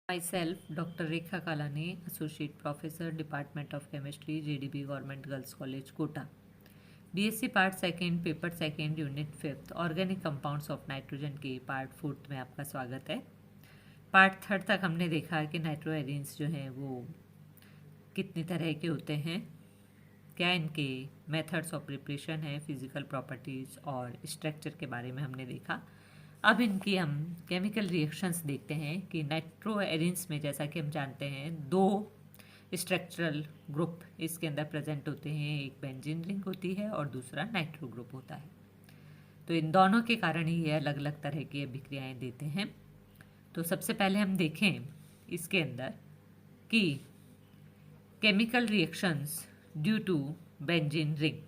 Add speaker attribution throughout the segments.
Speaker 1: Myself, Dr. Rekha Kalani, Associate Professor, Department of Chemistry, JDB Government Girls College, Kota. BSc Part 2, Paper 2, Unit 5, Organic Compounds of Nitrogen के Part 4 में आपका स्वागत है। Part 3 तक हमने देखा कि नाइट्रोएरिन्स जो हैं वो कितनी तरह के होते हैं, क्या इनके मेथड्स ऑफ प्रिपरेशन है, फिजिकल प्रॉपर्टीज़ और स्ट्रक्चर के बारे में हमने देखा। अब इनकी हम केमिकल रिएक्शंस देखते हैं कि नाइट्रोएरिन्स में जैसा कि हम जानते हैं दो स्ट्रक्चरल ग्रुप इसके अंदर प्रेजेंट होते हैं, एक बेंजीन रिंग होती है और दूसरा नाइट्रो ग्रुप होता है। तो इन दोनों के कारण ही ये अलग अलग तरह की अभिक्रियाएं देते हैं। तो सबसे पहले हम देखें इसके अंदर कि chemical reactions due to benzene ring.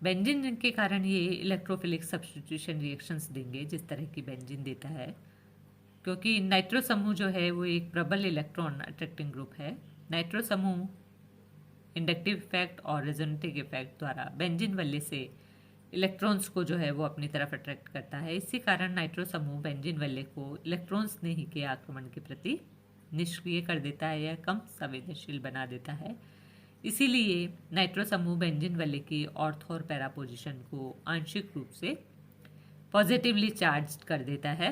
Speaker 1: Benzene ring के कारण ये इलेक्ट्रोफिलिक सब्स्टिट्यूशन रिएक्शंस देंगे जिस तरह की बेंजीन देता है, क्योंकि नाइट्रो समूह जो है वो एक प्रबल इलेक्ट्रॉन अट्रैक्टिंग ग्रुप है। नाइट्रो समूह इंडक्टिव इफेक्ट और रेजोनेटिव इफेक्ट द्वारा बेंजीन वल्ले से इलेक्ट्रॉन्स को जो है वो अपनी तरफ अट्रैक्ट करता है। इसी कारण नाइट्रो समूह बेंजीन वल्ले को इलेक्ट्रॉन स्नेही के आक्रमण के प्रति निष्क्रिय कर देता है या कम संवेदनशील बना देता है। इसीलिए नाइट्रो समूह बेंजीन वल्ले की ऑर्थो और पैरा पोजीशन को आंशिक रूप से पॉजिटिवली चार्ज कर देता है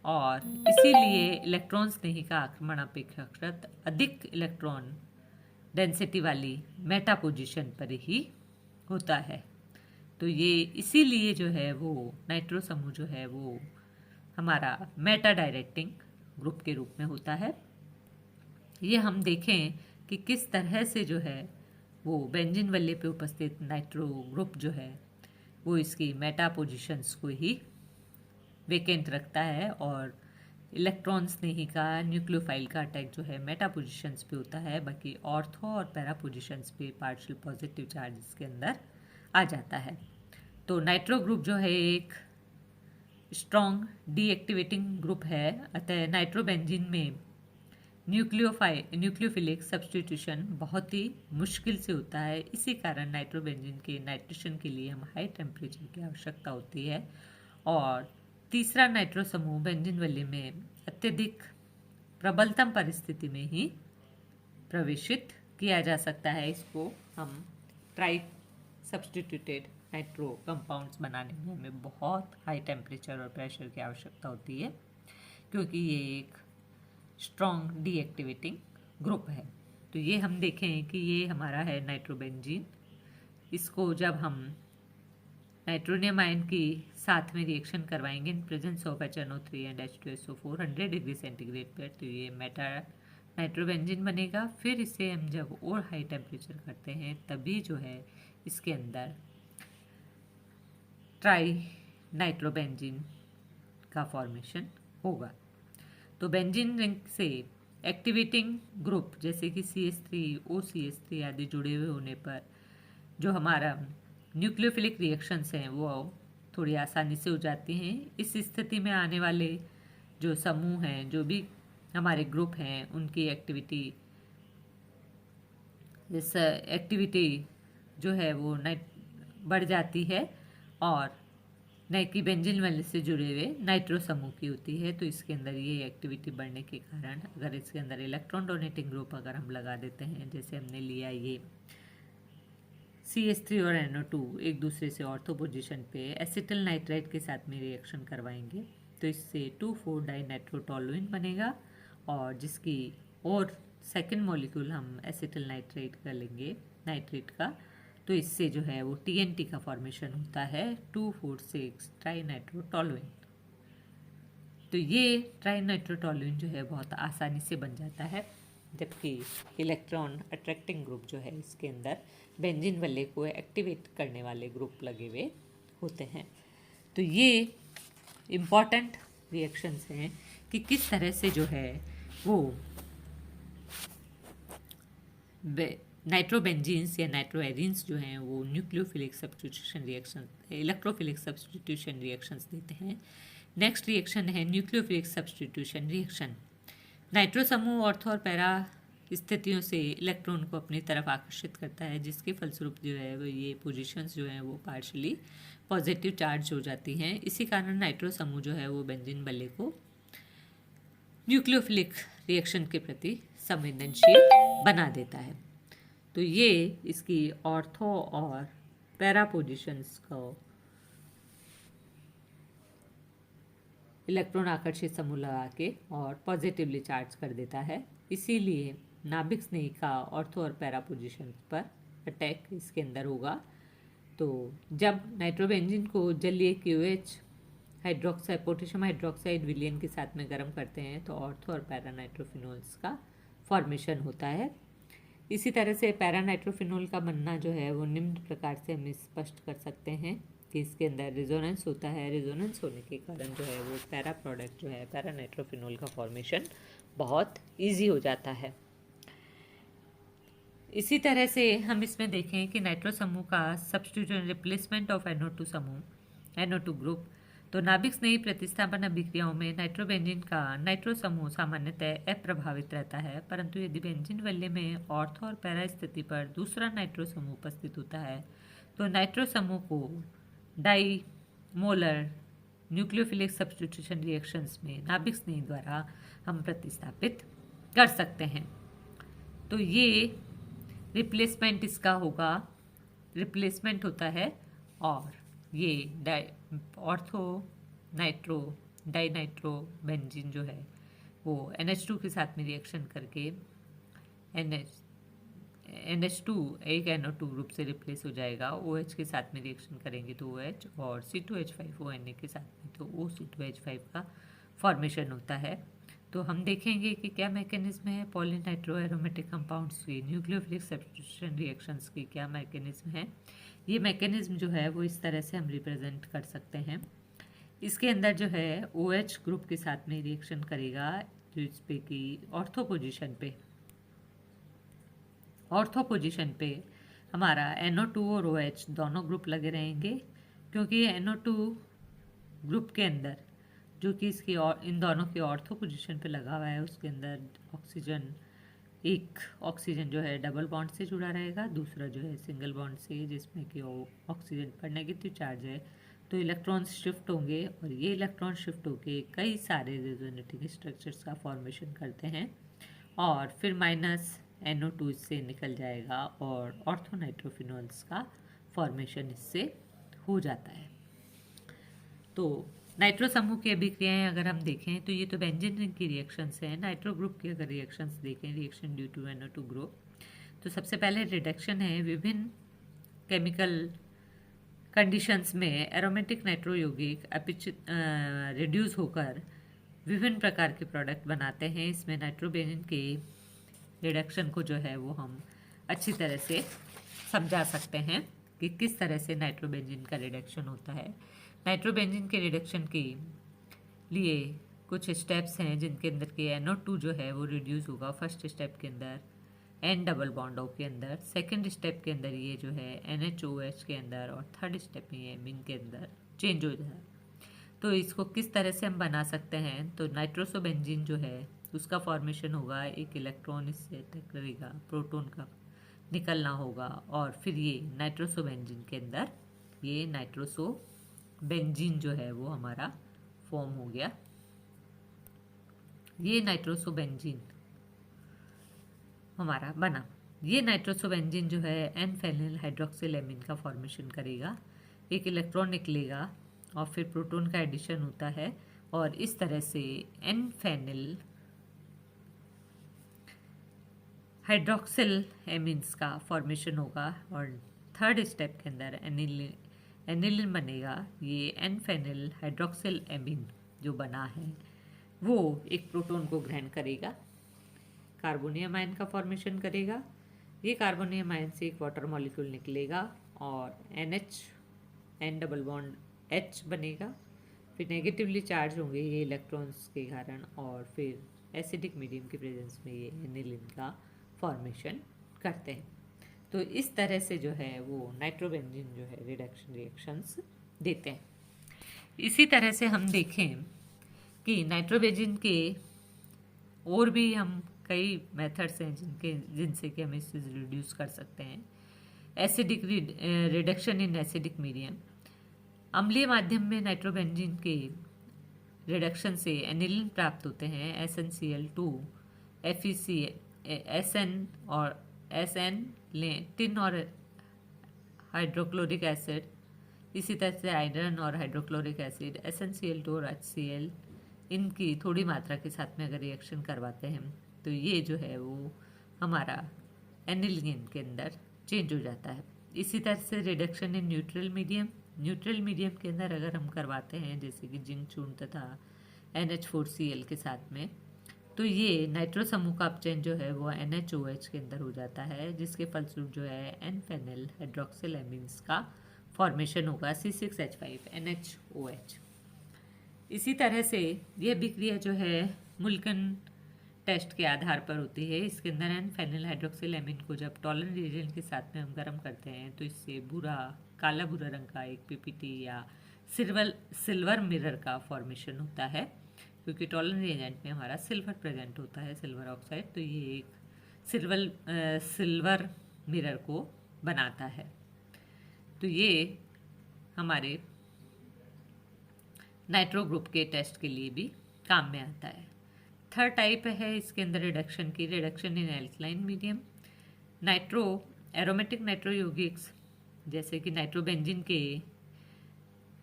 Speaker 1: और इसीलिए इलेक्ट्रॉन स्नेही का आक्रमण अपेक्षाकृत अधिक इलेक्ट्रॉन डेंसिटी वाली मेटा पोजीशन पर ही होता है। तो ये इसीलिए जो है वो नाइट्रो समूह जो है वो हमारा मेटा डायरेक्टिंग ग्रुप के रूप में होता है। ये हम देखें कि किस तरह से जो है वो बेंजीन वल्ले पे उपस्थित नाइट्रो ग्रुप जो है वो इसकी मेटा पोजीशंस को ही वेकेंट रखता है और इलेक्ट्रॉन स्नेही का न्यूक्लियोफाइल का अटैक जो है मेटा पोजीशंस पे होता है, बाकी ऑर्थो और पैरा पोजीशंस पे पार्शियल पॉजिटिव चार्ज इसके अंदर आ जाता है। तो नाइट्रो ग्रुप जो है एक स्ट्रॉन्ग डीएक्टिवेटिंग ग्रुप है, अतः नाइट्रोबेंजीन में न्यूक्लियोफिलिक सब्स्टिट्यूशन बहुत ही मुश्किल से होता है। इसी कारण नाइट्रोबेंजीन के नाइट्रेशन के लिए हम हाई टेम्परेचर की आवश्यकता होती है। और तीसरा नाइट्रो समूह बेंजीन वल्ले में अत्यधिक प्रबलतम परिस्थिति में ही प्रवेशित किया जा सकता है। इसको हम ट्राई सब्स्टिट्यूटेड नाइट्रो कंपाउंड्स बनाने में हमें बहुत हाई टेम्परेचर और प्रेशर की आवश्यकता होती है, क्योंकि ये एक स्ट्रॉन्ग डीएक्टिवेटिंग ग्रुप है। तो ये हम देखें कि ये हमारा है नाइट्रोबेंजीन। इसको जब हम नाइट्रोनियम आयन की साथ में रिएक्शन करवाएंगे in presence of HNO3 and H2SO4 100 degree centigrade पर, तो ये मेटा नाइट्रोबेंजीन बनेगा। फिर इसे हम जब और हाई टेम्परेचर करते हैं तभी जो है इसके अंदर ट्राई नाइट्रोबेंजीन का फॉर्मेशन होगा। तो बेंजीन रिंग से एक्टिवेटिंग ग्रुप जैसे कि CH3, OCH3 आदि जुड़े हुए होने पर जो हमारा न्यूक्लियोफिलिक रिएक्शंस हैं वो थोड़ी आसानी से हो जाती हैं। इस स्थिति में आने वाले जो समूह हैं, जो भी हमारे ग्रुप हैं, उनकी एक्टिविटी जो है वो बढ़ जाती है और नए की बेंजीन वल्ले से जुड़े हुए नाइट्रो समूह की होती है। तो इसके अंदर ये एक्टिविटी बढ़ने के कारण अगर इसके अंदर इलेक्ट्रॉन डोनेटिंग ग्रुप अगर हम लगा देते हैं, जैसे हमने लिया ये CH3 और NO2 एक दूसरे से ऑर्थो पोजीशन पे एसिटिल नाइट्राइट के साथ में रिएक्शन करवाएंगे, तो इससे 2,4-डाइनाइट्रोटोलुइन बनेगा और जिसकी और सेकेंड मॉलिक्यूल हम एसिटिल नाइट्राइट का लेंगे, नाइट्रेट का, तो इससे जो है वो TNT का फॉर्मेशन होता है 2,4,6 ट्राइनाइट्रोटोलुइन। तो ये ट्राइनाइट्रोटोलुइन जो है बहुत आसानी से बन जाता है, जबकि इलेक्ट्रॉन अट्रैक्टिंग ग्रुप जो है इसके अंदर बेंजीन वल्ले को एक्टिवेट करने वाले ग्रुप लगे हुए होते हैं। तो ये इम्पॉर्टेंट रिएक्शंस हैं कि किस तरह से जो है वो नाइट्रोबेंजीन्स या नाइट्रोएरिन्स जो हैं वो nucleophilic substitution reaction, electrophilic substitution reactions देते हैं। नेक्स्ट रिएक्शन है न्यूक्लियोफिलिक सब्स्टिट्यूशन रिएक्शन। नाइट्रो समूह ऑर्थो और पैरा स्थितियों से इलेक्ट्रॉन को अपनी तरफ आकर्षित करता है, जिसके फलस्वरूप जो है वो ये पोजीशंस जो हैं वो पार्शली पॉजिटिव चार्ज हो जाती हैं। इसी कारण नाइट्रो समूह जो है वो बेंजीन वल्ले को न्यूक्लियोफिलिक रिएक्शन के प्रति संवेदनशील बना देता है। तो ये इसकी ऑर्थो और पैरा पोजिशंस को इलेक्ट्रॉन आकर्षित समूह लगा के और पॉजिटिवली चार्ज कर देता है। इसीलिए नाभिक स्नेहिका ऑर्थो और पैरा पोजिशन पर अटैक इसके अंदर होगा। तो जब नाइट्रोबेंजीन को जलीय QH हाइड्रोक्साइड पोटेशियम हाइड्रोक्साइड विलयन के साथ में गर्म करते हैं तो ऑर्थो और पैरा नाइट्रोफिनोल्स का फॉर्मेशन होता है। इसी तरह से पैरा नाइट्रोफिनोल का बनना जो है वो निम्न प्रकार से हम स्पष्ट कर सकते हैं कि इसके अंदर रेजोनेंस होता है। रेजोनेंस होने के कारण जो है वो पैरा प्रोडक्ट जो है पैरा नाइट्रोफिनोल का फॉर्मेशन बहुत ईजी हो जाता है। इसी तरह से हम इसमें देखें कि नाइट्रो समूह का सब्स्टिट्यूशन रिप्लेसमेंट ऑफ NO2 समूह NO2 ग्रुप। तो नाभिक स्नेही प्रतिस्थापन अभिक्रियाओं में नाइट्रोबेंजीन का नाइट्रो समूह सामान्यतः अप्रभावित रहता है, परंतु यदि बेंजीन वलय में ऑर्थो और पैरा स्थिति पर दूसरा नाइट्रो समूह उपस्थित होता है तो नाइट्रो समूह को di molar nucleophilic substitution reactions में नाभिक स्नेही द्वारा हम प्रतिस्थापित कर सकते हैं। तो ये रिप्लेसमेंट इसका होगा, रिप्लेसमेंट होता है और ये ortho nitro di nitro benzene जो है वो NH2 के साथ में रिएक्शन करके NH2 एक NO2 ग्रुप से रिप्लेस हो जाएगा। OH के साथ में रिएक्शन करेंगे तो OH और C2H5ONa के साथ में तो OC2H5 का फॉर्मेशन होता है। तो हम देखेंगे कि क्या मैकेनिज्म है पॉलीनाइट्रो एरोमेटिक कंपाउंड्स की न्यूक्लियोफिलिक सब्स्टिट्यूशन रिएक्शंस की, क्या मैकेनिज्म है। ये मैकेनिज्म जो है वो इस तरह से हम रिप्रेजेंट कर सकते हैं। इसके अंदर जो है OH ग्रुप के साथ में रिएक्शन करेगा जो इस पे की ऑर्थो पोजीशन पे हमारा NO2 और OH दोनों ग्रुप लगे रहेंगे, क्योंकि NO2 ग्रुप के अंदर जो कि इसकी और इन दोनों की ऑर्थो पोजीशन पे लगा हुआ है उसके अंदर एक ऑक्सीजन जो है डबल बॉन्ड से जुड़ा रहेगा, दूसरा जो है सिंगल बॉन्ड से, जिसमें कि ऑक्सीजन पर नेगेटिव चार्ज है। तो इलेक्ट्रॉन्स शिफ्ट होंगे और ये इलेक्ट्रॉन शिफ्ट होके कई सारे रेजोनेटिंग स्ट्रक्चर्स का फॉर्मेशन करते हैं और फिर माइनस NO2 इससे निकल जाएगा और ऑर्थोनाइट्रोफिनोल्स का फॉर्मेशन इससे हो जाता है। तो नाइट्रो समूह की अभिक्रियाएं अगर हम देखें तो ये तो बेंजीन की रिएक्शंस हैं। नाइट्रो ग्रुप की अगर रिएक्शंस देखें, reaction due to NO2 group, तो सबसे पहले रिडक्शन है। विभिन्न केमिकल कंडीशंस में एरोमेटिक नाइट्रो यौगिक रिड्यूस होकर विभिन्न प्रकार के प्रोडक्ट बनाते हैं। इसमें नाइट्रोबेंजीन के रिडक्शन को जो है वो हम अच्छी तरह से समझा सकते हैं कि किस तरह से नाइट्रोबेंजीन का रिडक्शन होता है। नाइट्रोबेंजीन के रिडक्शन के लिए कुछ स्टेप्स हैं जिनके अंदर के NO2 जो है वो रिड्यूस होगा। फर्स्ट स्टेप के अंदर N डबल बॉन्ड O के अंदर, सेकंड स्टेप के अंदर ये जो है NHOH के अंदर और थर्ड स्टेप में ये एमीन के अंदर चेंज हो जाए। तो इसको किस तरह से हम बना सकते हैं, तो नाइट्रोसोबेंजीन जो है उसका फॉर्मेशन होगा, एक इलेक्ट्रॉन इससे अटैक करेगा, प्रोटॉन का निकलना होगा और फिर ये नाइट्रोसोबेंजीन के अंदर ये नाइट्रोसोबेंजीन जो है वो हमारा फॉर्म हो गया। ये नाइट्रोसोबेंजीन हमारा बना। ये नाइट्रोसोबेंजीन जो है एन फेनिल हाइड्रोक्सिल एमीन का फॉर्मेशन करेगा, एक इलेक्ट्रॉन निकलेगा और फिर प्रोटॉन का एडिशन होता है और इस तरह से एन फेनिल हाइड्रोक्सिल एमीन्स का फॉर्मेशन होगा और थर्ड स्टेप के अंदर एनिलिन बनेगा। ये एन फेनिल हाइड्रोक्सिल एमीन जो बना है वो एक प्रोटॉन को ग्रहण करेगा, कार्बोनियम आयन का फॉर्मेशन करेगा। ये कार्बोनियम आयन से एक वाटर मॉलिक्यूल निकलेगा और NH N double bond H बनेगा, फिर नेगेटिवली चार्ज होंगे ये इलेक्ट्रॉन्स के कारण और फिर एसिडिक मीडियम की प्रेजेंस में ये एनिलिन का फॉर्मेशन करते हैं। तो इस तरह से जो है वो नाइट्रोबेंजीन जो है रिडक्शन रिएक्शंस देते हैं। इसी तरह से हम देखें कि नाइट्रोबेंजीन के और भी हम कई मेथड्स हैं जिनसे कि हम इसे रिड्यूस कर सकते हैं। Acidic reduction in acidic medium, अम्लीय माध्यम में नाइट्रोबेंजीन के रिडक्शन से एनिलीन प्राप्त होते हैं, SnCl2, FeC, SN और SN लें, टिन और हाइड्रोक्लोरिक एसिड, इसी तरह से आयरन और हाइड्रोक्लोरिक एसिड, SnCl2 और HCl, इनकी थोड़ी मात्रा के साथ में अगर रिएक्शन करवाते हैं तो ये जो है वो हमारा एनिलीन के अंदर चेंज हो जाता है। इसी तरह से reduction in neutral medium, neutral medium के अंदर अगर हम करवाते हैं जैसे कि जिंक चूर्ण तथा NH4Cl के साथ में, तो ये नाइट्रो समूह का अपचयन जो है वो NHOH के अंदर हो जाता है, जिसके फलस्वरूप जो है N-फेनिल हाइड्रोक्सिलएमीन्स का फॉर्मेशन होगा, C6H5NHOH। इसी तरह से यह विक्रिया जो है मुल्कन टेस्ट के आधार पर होती है। इसके अंदर N-फेनिल हाइड्रोक्सिलएमीन को जब टॉलरेंट रिएजेंट के साथ में हम गर्म करते हैं तो इससे काला भूरा रंग का एक PPT या सिल्वर मिरर का फॉर्मेशन होता है, क्योंकि टॉलरेंट रिएजेंट में हमारा सिल्वर प्रेजेंट होता है, सिल्वर ऑक्साइड, तो ये एक सिल्वर मिरर को बनाता है। तो ये हमारे नाइट्रो ग्रुप के टेस्ट के लिए भी काम में आता है। थर्ड टाइप है इसके अंदर रिडक्शन की, reduction in alkaline medium. Aromatic nitro यौगिक्स जैसे कि नाइट्रोबेंजीन के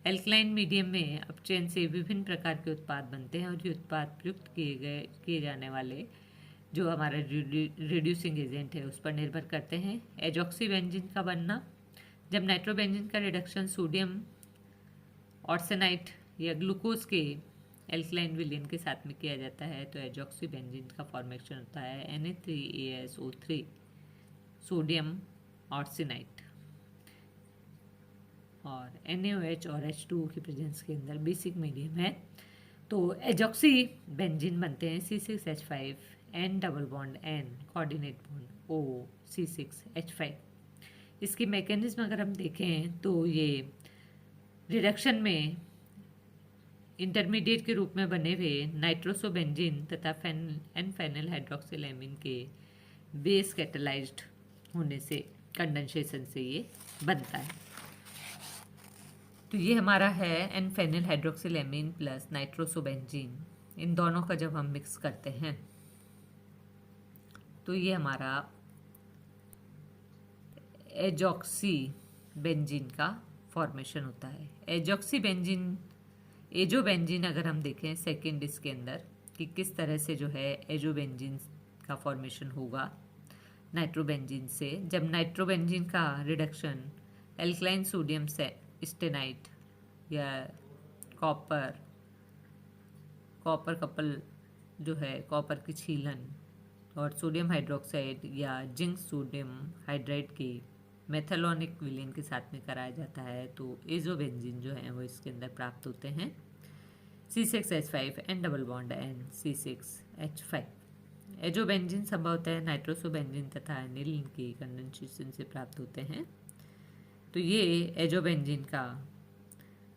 Speaker 1: एल्कलाइन मीडियम में अपचयन से विभिन्न प्रकार के उत्पाद बनते हैं, और ये उत्पाद प्रयुक्त किए जाने वाले जो हमारा रिड्यूसिंग एजेंट है उस पर निर्भर करते हैं। एजॉक्सीबेंजीन का बनना, जब नाइट्रोबेंजीन का रिडक्शन सोडियम ऑर्सेनाइट या ग्लूकोज के एल्कलाइन विलेन के साथ में किया जाता है तो एजॉक्सीबेंजीन का फॉर्मेशन होता है Na3ASO3 सोडियम ऑर्सेनाइट, और NaOH और H2O की प्रेजेंस के अंदर बेसिक मीडियम है तो एजॉक्सीबेंजीन बनते हैं, C6H5N double bond N coordinate bond O C6H5। इसकी मैकेनिज्म अगर हम देखें तो ये रिडक्शन में इंटरमीडिएट के रूप में बने हुए नाइट्रोसोबेंजीन तथा N-फेनिल हाइड्रोक्सिलएमीन के बेस कैटेलाइज्ड होने से, कंडेंसेशन से ये बनता है। तो ये हमारा है N-फेनिल हाइड्रोक्सिलएमीन प्लस नाइट्रोसोबेंजीन, इन दोनों का जब हम मिक्स करते हैं तो ये हमारा एजॉक्सीबेंजीन का फॉर्मेशन होता है। एजोबेंजीन अगर हम देखें सेकेंड इसके अंदर कि किस तरह से जो है एजोबेंजीन का फॉर्मेशन होगा नाइट्रोबेंजीन से, जब नाइट्रोबेंजीन का रिडक्शन एल्कलाइन सोडियम से स्टेनाइट या कॉपर कपल जो है कॉपर की छीलन और सोडियम हाइड्रोक्साइड या जिंक सोडियम हाइड्राइड की मेथैलोनिक विलेन के साथ में कराया जाता है तो एजोबेंजीन जो है वो इसके अंदर प्राप्त होते हैं, C6H5N double bond N C6H5। Azobenzene संभवतः नाइट्रोसोबेंजीन तथा एनिलीन के कंडेंसेशन से प्राप्त होते हैं। तो ये एजोबेंजीन का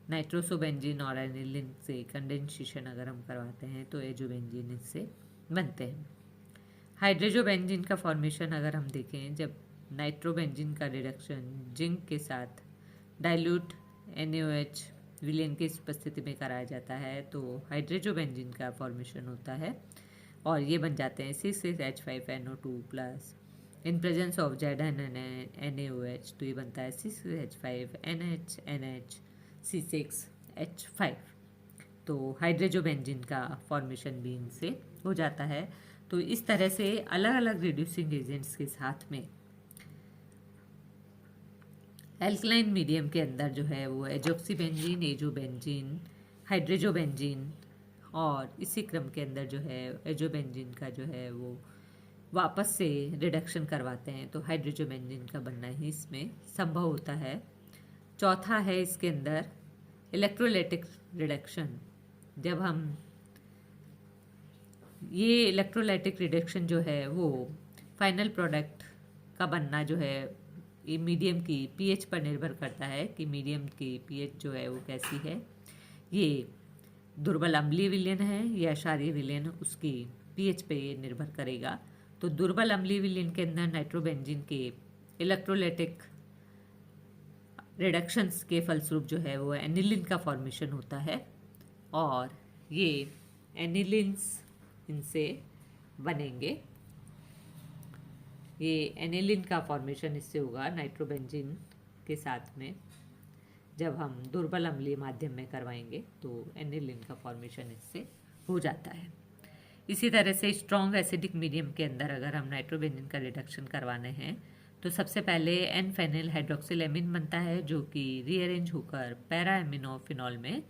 Speaker 1: नाइट्रोसोबेंजीन और एनिलीन से कंडेंसेशन अगर हम करवाते हैं तो एजोबेंजीन इससे बनते हैं। हाइड्रोजोबेंजीन का फॉर्मेशन अगर हम देखें, जब नाइट्रोबेंजीन का रिडक्शन जिंक के साथ डाइल्यूट NaOH विलेन की उपस्थिति में कराया जाता है तो हाइड्रोजोबेंजीन का फॉर्मेशन होता है और ये बन जाते हैं C6H5NO2 plus in presence of ZnNaOH, तो ये बनता है C6H5NH C6H5। तो हाइड्रोजोबेंजीन का फॉर्मेशन भी इनसे हो जाता है। तो इस तरह से अलग अलग रिड्यूसिंग एजेंट्स के साथ में एल्कलाइन मीडियम के अंदर जो है वो एजॉक्सीबेंजीन, एजोबेंजीन, हाइड्रोजोबेंजीन और इसी क्रम के अंदर जो है एजोबेंजीन का जो है वो वापस से रिडक्शन करवाते हैं तो हाइड्रोजोबेंजीन का बनना ही इसमें संभव होता है। चौथा है इसके अंदर इलेक्ट्रोलाइटिक रिडक्शन। जब हम ये इलेक्ट्रोलाइटिक रिडक्शन जो है वो फाइनल प्रोडक्ट का बनना जो है ये मीडियम की पीएच पर निर्भर करता है कि मीडियम की पीएच जो है वो कैसी है। ये दुर्बल अम्लीय विलयन है या क्षारीय विलयन, उसकी पीएच पे ये निर्भर करेगा। तो दुर्बल अम्लीय विलयन के अंदर नाइट्रोबेंजीन के इलेक्ट्रोलाइटिक रिडक्शंस के फलस्वरूप जो है वो एनिलीन का फॉर्मेशन होता है और ये एनिलिन्स इनसे बनेंगे। ये एनिलिन का फॉर्मेशन इससे होगा नाइट्रोबेंजीन के साथ में। जब हम दुर्बल अम्लीय माध्यम में करवाएंगे तो एनिलिन का फॉर्मेशन इससे हो जाता है। इसी तरह से स्ट्रॉन्ग एसिडिक मीडियम के अंदर अगर हम नाइट्रोबेंजीन का रिडक्शन करवाने हैं तो सबसे पहले एन फेनिल हाइड्रोक्सिलेमिन बनता है, जो कि रीअरेंज होकर पैरा एमिनो फिनॉल में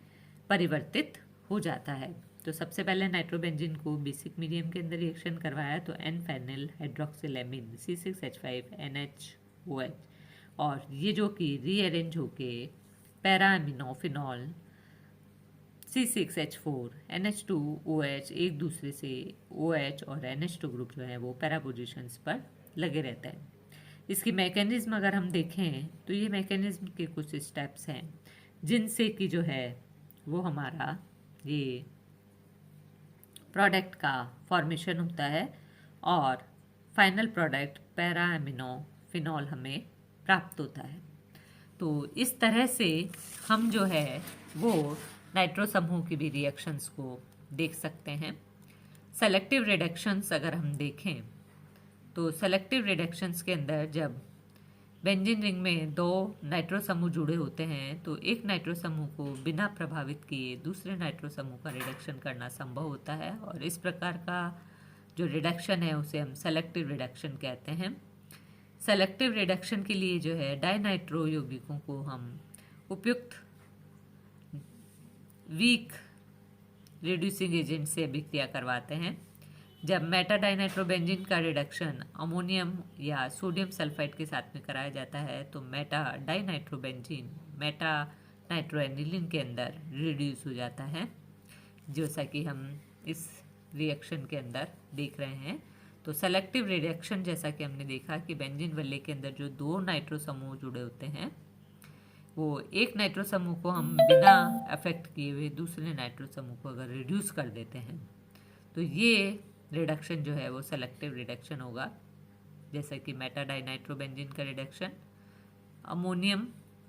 Speaker 1: परिवर्तित हो जाता है। तो सबसे पहले नाइट्रोबेंजीन को बेसिक मीडियम के अंदर रिएक्शन करवाया तो एन फेनिल हाइड्रोक्सिलेमिन C6H5NH OH, और ये जो कि रीअरेंज होके पैरा एमिनो फिनॉल C6H4NH2OH एक दूसरे से OH और NH2 ग्रुप जो है वो पैरा पोजिशंस पर लगे रहते हैं। इसकी मैकेनिज्म अगर हम देखें तो ये मैकेनिज्म के कुछ स्टेप्स हैं जिनसे कि जो है वो हमारा ये प्रोडक्ट का फॉर्मेशन होता है और final product para amino phenol हमें प्राप्त होता है। तो इस तरह से हम जो है वो नाइट्रो समूह की भी रिएक्शंस को देख सकते हैं। सेलेक्टिव रिडक्शंस अगर हम देखें तो सेलेक्टिव रिडक्शंस के अंदर जब बेंजीन रिंग में दो नाइट्रो समूह जुड़े होते हैं तो एक नाइट्रो समूह को बिना प्रभावित किए दूसरे नाइट्रो समूह का रिडक्शन करना संभव होता है, और इस प्रकार का जो रिडक्शन है उसे हम सेलेक्टिव रिडक्शन कहते हैं। सेलेक्टिव रिडक्शन के लिए जो है डाइनाइट्रो यौगिकों को हम उपयुक्त वीक रिड्यूसिंग एजेंट से अभिक्रिया करवाते हैं। जब मेटा डाइनाइट्रोबेंजीन का रिडक्शन अमोनियम या सोडियम सल्फाइड के साथ में कराया जाता है तो मेटा डाइनाइट्रोबेंजीन मेटा नाइट्रोएनिलीन के अंदर रिड्यूस हो जाता है, जैसा कि हम इस रिएक्शन के अंदर देख रहे हैं। तो सेलेक्टिव रिडक्शन जैसा कि हमने देखा कि बेंजीन वल्ले के अंदर जो दो नाइट्रो समूह जुड़े होते हैं वो एक नाइट्रो समूह को हम बिना अफेक्ट किए हुए दूसरे नाइट्रो समूह को अगर रिड्यूस कर देते हैं तो ये रिडक्शन जो है वो सेलेक्टिव रिडक्शन होगा। जैसे कि मेटा डाइनाइट्रोबेंजीन का रिडक्शन अमोनियम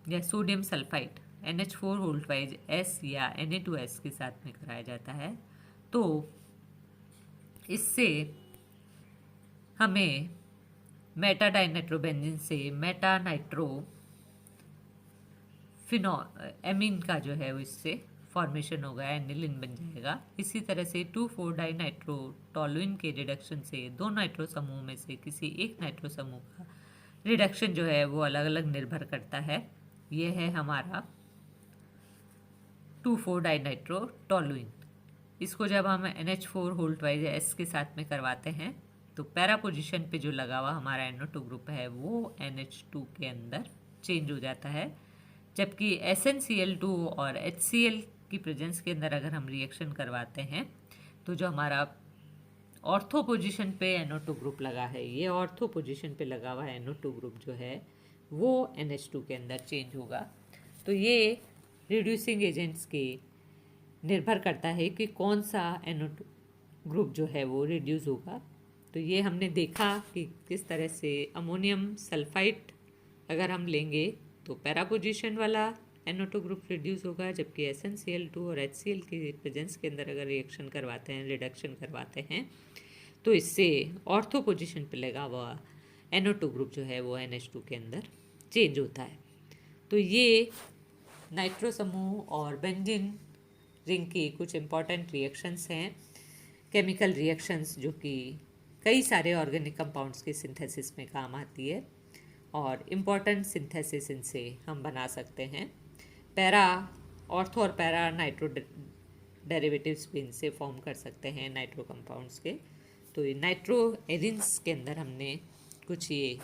Speaker 1: या सोडियम सल्फाइड NH4 या Na2S के साथ में कराया जाता है तो इससे हमें मेटा डाइनाइट्रोबेंजीन से मेटा नाइट्रो फिनॉल एमीन का जो है वो इससे फॉर्मेशन होगा, एनिलिन बन जाएगा। इसी तरह से 2,4-डाइनाइट्रोटोलुइन के रिडक्शन से दो नाइट्रो समूह में से किसी एक नाइट्रो समूह का रिडक्शन जो है वो अलग अलग निर्भर करता है। यह है हमारा 2,4-डाइनाइट्रोटोलुइन। इसको जब हम NH4 के साथ में करवाते हैं तो पैरा पोजिशन पे जो लगा हुआ हमारा NO2 ग्रुप है वो NH2 के अंदर चेंज हो जाता है, जबकि SnCl2 और HCl की प्रेजेंस के अंदर अगर हम रिएक्शन करवाते हैं तो जो हमारा ऑर्थो पोजीशन पे NO2 ग्रुप लगा है, ये ऑर्थो पोजीशन पे लगा हुआ NO2 ग्रुप जो है वो NH2 के अंदर चेंज होगा। तो ये रिड्यूसिंग एजेंट्स के निर्भर करता है कि कौन सा NO2 ग्रुप जो है वो रिड्यूस होगा। तो ये हमने देखा कि किस तरह से अमोनियम सल्फाइड अगर हम लेंगे तो पैरा पोजीशन वाला NO2 ग्रुप रिड्यूस होगा, जबकि SnCl2 और HCl की प्रेजेंस के अंदर अगर रिएक्शन करवाते हैं, रिडक्शन करवाते हैं तो इससे ऑर्थो पोजीशन पे लगा हुआ NO2 ग्रुप जो है वो NH2 के अंदर चेंज होता है। तो ये नाइट्रो समूह और बेंजीन रिंग की कुछ इम्पॉर्टेंट रिएक्शंस हैं, केमिकल रिएक्शंस जो कि कई सारे ऑर्गेनिक कंपाउंड्स के सिंथेसिस में काम आती है और इम्पॉर्टेंट सिंथेसिस इनसे हम बना सकते हैं। पैरा ऑर्थो और पैरा नाइट्रो डेरिवेटिव्स भी इनसे फॉर्म कर सकते हैं नाइट्रो कंपाउंड्स के। तो ये नाइट्रो एरिन्स के अंदर हमने कुछ ये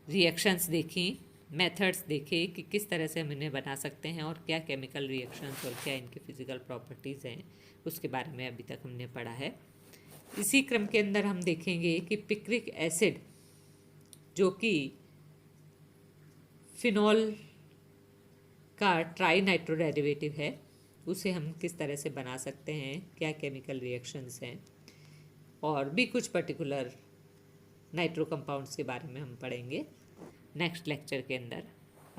Speaker 1: रिएक्शंस देखी, मेथड्स देखे कि किस तरह से हम इन्हें बना सकते हैं और क्या केमिकल रिएक्शंस और क्या इनकी फिजिकल प्रॉपर्टीज़ हैं उसके बारे में अभी तक हमने पढ़ा है। इसी क्रम के अंदर हम देखेंगे कि पिक्रिक एसिड जो कि फिनॉल का ट्राई नाइट्रो डेरिवेटिव है उसे हम किस तरह से बना सकते हैं, क्या केमिकल रिएक्शंस हैं और भी कुछ पर्टिकुलर नाइट्रो कंपाउंड्स के बारे में हम पढ़ेंगे नेक्स्ट लेक्चर के अंदर।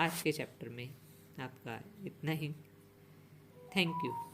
Speaker 1: आज के चैप्टर में आपका इतना ही। Thank you.